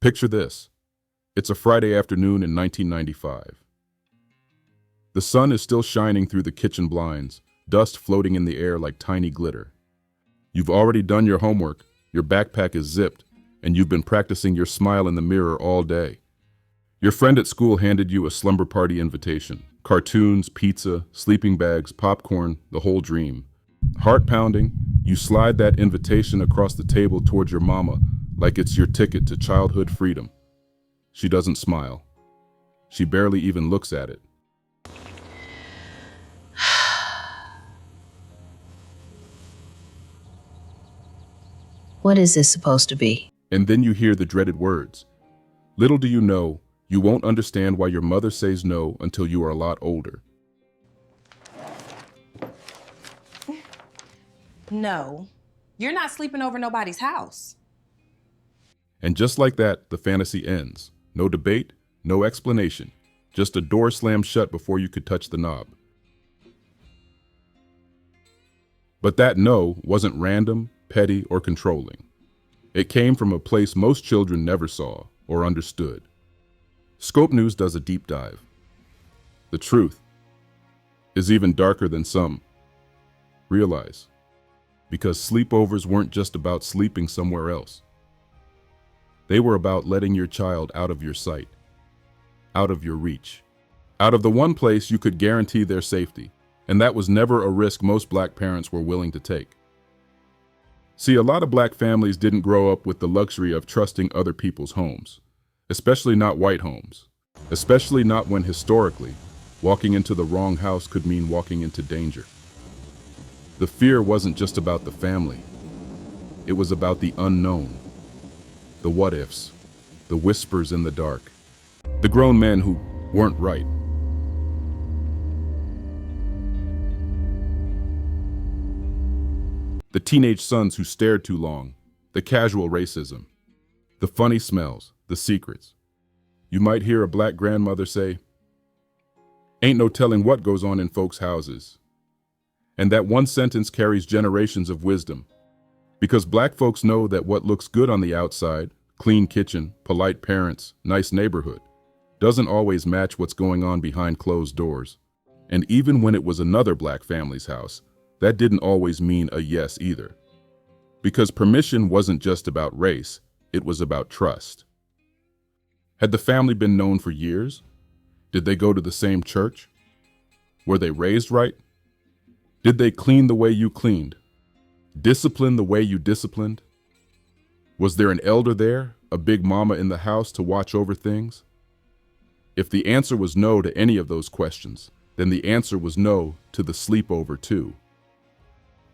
Picture this. It's a Friday afternoon in 1995. The sun is still shining through the kitchen blinds, dust floating in the air like tiny glitter. You've already done your homework, your backpack is zipped, and you've been practicing your smile in the mirror all day. Your friend at school handed you a slumber party invitation. Cartoons, pizza, sleeping bags, popcorn, the whole dream. Heart pounding, you slide that invitation across the table towards your mama like it's your ticket to childhood freedom. She doesn't smile. She barely even looks at it. What is this supposed to be? And then you hear the dreaded words. Little do you know, you won't understand why your mother says no until you are a lot older. No, you're not sleeping over nobody's house. And just like that, the fantasy ends. No debate, no explanation. Just a door slammed shut before you could touch the knob. But that no wasn't random, petty, or controlling. It came from a place most children never saw or understood. Scope News does a deep dive. The truth is even darker than some realize, because sleepovers weren't just about sleeping somewhere else. They were about letting your child out of your sight, out of your reach, out of the one place you could guarantee their safety, and that was never a risk most Black parents were willing to take. See, a lot of Black families didn't grow up with the luxury of trusting other people's homes, especially not white homes, especially not when historically, walking into the wrong house could mean walking into danger. The fear wasn't just about the family. It was about the unknown, the what-ifs, the whispers in the dark, the grown men who weren't right. The teenage sons who stared too long, the casual racism, the funny smells, the secrets. You might hear a Black grandmother say, "Ain't no telling what goes on in folks' houses." And that one sentence carries generations of wisdom, because Black folks know that what looks good on the outside, clean kitchen, polite parents, nice neighborhood, doesn't always match what's going on behind closed doors. And even when it was another Black family's house, that didn't always mean a yes either. Because permission wasn't just about race, it was about trust. Had the family been known for years? Did they go to the same church? Were they raised right? Did they clean the way you cleaned? Discipline the way you disciplined? Was there an elder there, a big mama in the house to watch over things? If the answer was no to any of those questions, then the answer was no to the sleepover too.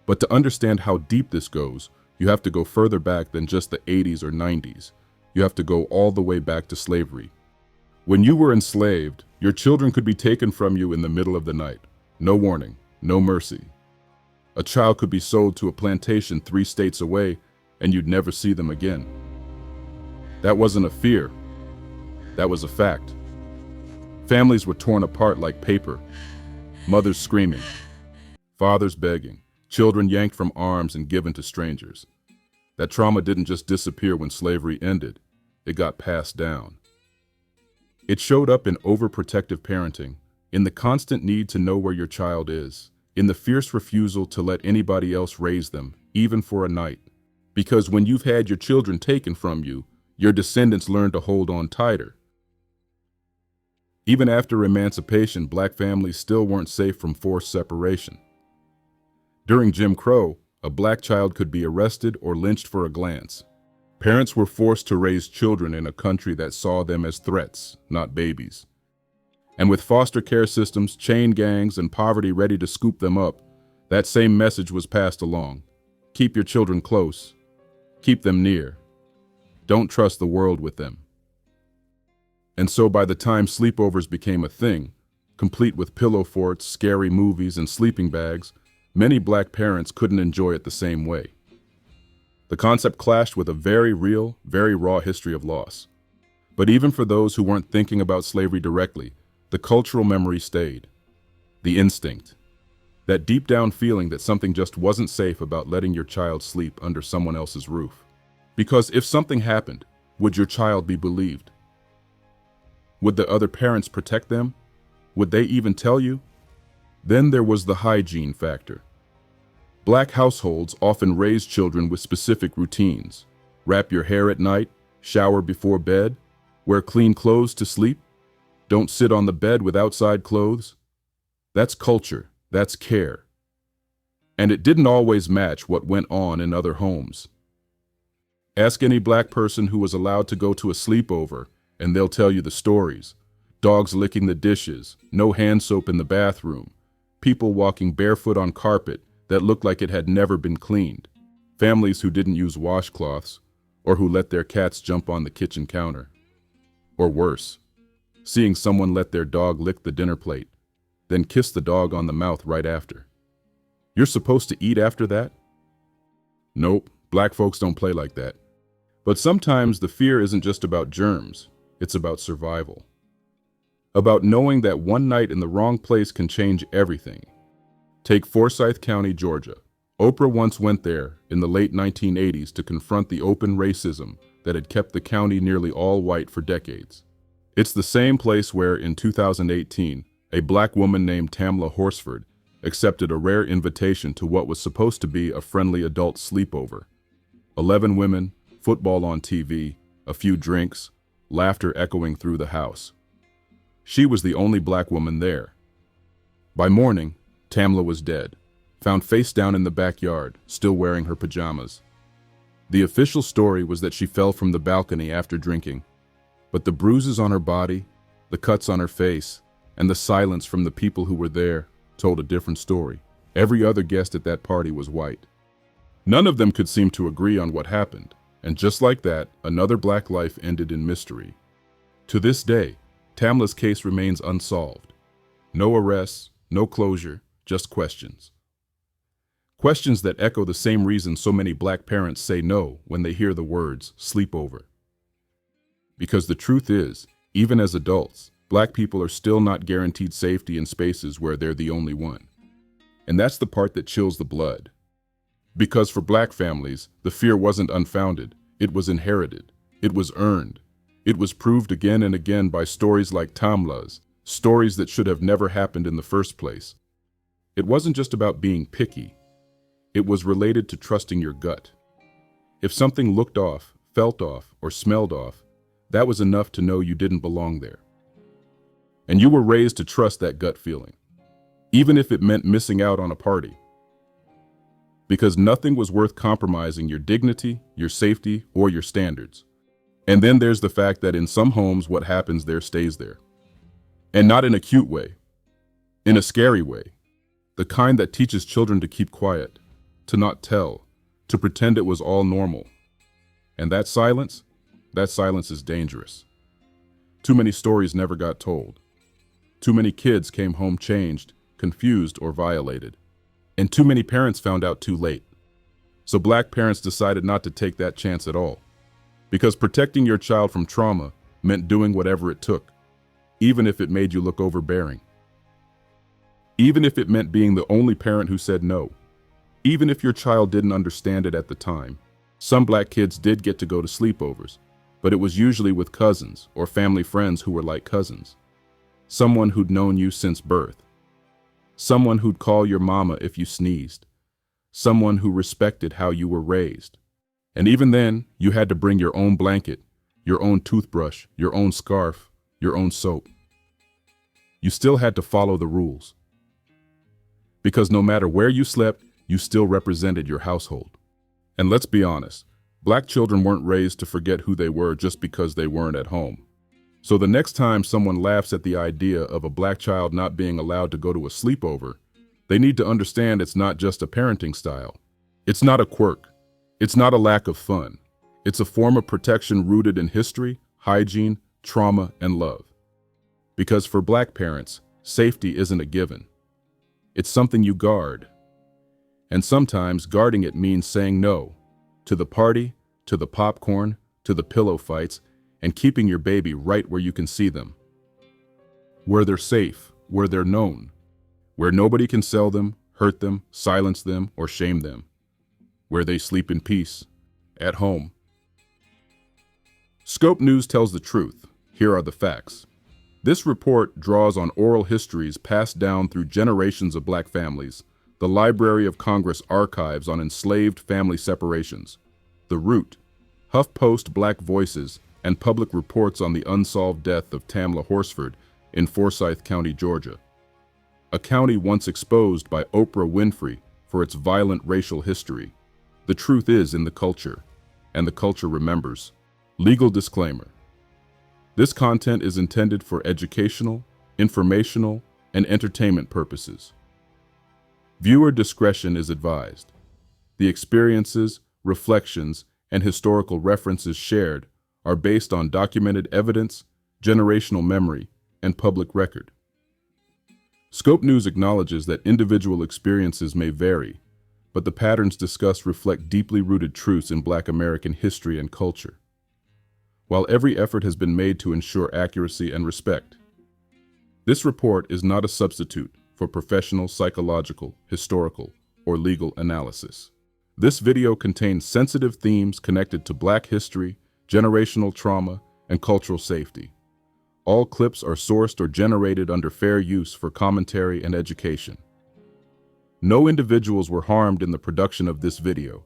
But to understand how deep this goes, you have to go further back than just the 80s or 90s. You have to go all the way back to slavery. When you were enslaved, your children could be taken from you in the middle of the night. No warning, no mercy. A child could be sold to a plantation 3 states away, and you'd never see them again. That wasn't a fear. That was a fact. Families were torn apart like paper. Mothers screaming, fathers begging, children yanked from arms and given to strangers. That trauma didn't just disappear when slavery ended. It got passed down. It showed up in overprotective parenting, in the constant need to know where your child is, in the fierce refusal to let anybody else raise them, even for a night. Because when you've had your children taken from you, your descendants learn to hold on tighter. Even after emancipation, Black families still weren't safe from forced separation. During Jim Crow, a Black child could be arrested or lynched for a glance. Parents were forced to raise children in a country that saw them as threats, not babies. And with foster care systems, chain gangs, and poverty ready to scoop them up, that same message was passed along. Keep your children close. Keep them near. Don't trust the world with them. And so by the time sleepovers became a thing, complete with pillow forts, scary movies, and sleeping bags, many Black parents couldn't enjoy it the same way. The concept clashed with a very real, very raw history of loss. But even for those who weren't thinking about slavery directly, the cultural memory stayed. The instinct. That deep down feeling that something just wasn't safe about letting your child sleep under someone else's roof. Because if something happened, Would your child be believed? Would the other parents protect them? Would they even tell you? Then there was the hygiene factor. Black households often raise children with specific routines. Wrap your hair at night, shower before bed, wear clean clothes to sleep, don't sit on the bed with outside clothes. That's culture, that's care. And it didn't always match what went on in other homes. Ask any black person who was allowed to go to a sleepover, and they'll tell you the stories. Dogs licking the dishes, no hand soap in the bathroom, people walking barefoot on carpet that looked like it had never been cleaned, families who didn't use washcloths, or who let their cats jump on the kitchen counter. Or worse, seeing someone let their dog lick the dinner plate, then kiss the dog on the mouth right after. You're supposed to eat after that? Nope, black folks don't play like that. But sometimes the fear isn't just about germs, it's about survival. About knowing that one night in the wrong place can change everything. Take Forsyth County, Georgia. Oprah once went there in the late 1980s to confront the open racism that had kept the county nearly all white for decades. It's the same place where, in 2018, a black woman named Tamla Horsford accepted a rare invitation to what was supposed to be a friendly adult sleepover. 11 women, football on TV, a few drinks, laughter echoing through the house. She was the only black woman there. By morning, Tamla was dead, found face down in the backyard, still wearing her pajamas. The official story was that she fell from the balcony after drinking, but the bruises on her body, the cuts on her face, and the silence from the people who were there told a different story. Every other guest at that party was white. None of them could seem to agree on what happened, and just like that, another black life ended in mystery. To this day, Tamla's case remains unsolved. No arrests, no closure, just questions. Questions that echo the same reason so many black parents say no when they hear the words sleepover. Because the truth is, even as adults, black people are still not guaranteed safety in spaces where they're the only one. And that's the part that chills the blood. Because for black families, the fear wasn't unfounded, it was inherited, it was earned. It was proved again and again by stories like Tamla's, stories that should have never happened in the first place. It wasn't just about being picky. It was related to trusting your gut. If something looked off, felt off, or smelled off, that was enough to know you didn't belong there. And you were raised to trust that gut feeling, even if it meant missing out on a party. Because nothing was worth compromising your dignity, your safety, or your standards. And then there's the fact that in some homes, what happens there stays there. And not in a cute way, in a scary way, the kind that teaches children to keep quiet, to not tell, to pretend it was all normal. And that silence is dangerous. Too many stories never got told. Too many kids came home changed, confused, or violated. And too many parents found out too late. So black parents decided not to take that chance at all. Because protecting your child from trauma meant doing whatever it took, even if it made you look overbearing. Even if it meant being the only parent who said no. Even if your child didn't understand it at the time. Some black kids did get to go to sleepovers, but it was usually with cousins or family friends who were like cousins. Someone who'd known you since birth. Someone who'd call your mama if you sneezed. Someone who respected how you were raised. And even then, you had to bring your own blanket, your own toothbrush, your own scarf, your own soap. You still had to follow the rules. Because no matter where you slept, you still represented your household. And let's be honest, black children weren't raised to forget who they were just because they weren't at home. So the next time someone laughs at the idea of a black child not being allowed to go to a sleepover, they need to understand it's not just a parenting style. It's not a quirk. It's not a lack of fun. It's a form of protection rooted in history, hygiene, trauma, and love. Because for black parents, safety isn't a given. It's something you guard. And sometimes guarding it means saying no to the party, to the popcorn, to the pillow fights, and keeping your baby right where you can see them. Where they're safe, where they're known, where nobody can sell them, hurt them, silence them, or shame them. Where they sleep in peace, at home. Scope News tells the truth. Here are the facts. This report draws on oral histories passed down through generations of Black families, the Library of Congress archives on enslaved family separations, The Root, HuffPost Black Voices, and public reports on the unsolved death of Tamla Horsford in Forsyth County, Georgia, a county once exposed by Oprah Winfrey for its violent racial history. The truth is in the culture, and the culture remembers. Legal disclaimer. This content is intended for educational, informational, and entertainment purposes. Viewer discretion is advised. The experiences, reflections, and historical references shared are based on documented evidence, generational memory, and public record. Scope News acknowledges that individual experiences may vary, but the patterns discussed reflect deeply rooted truths in Black American history and culture. While every effort has been made to ensure accuracy and respect, this report is not a substitute for professional psychological, historical, or legal analysis. This video contains sensitive themes connected to Black history, generational trauma, and cultural safety. All clips are sourced or generated under fair use for commentary and education. No individuals were harmed in the production of this video,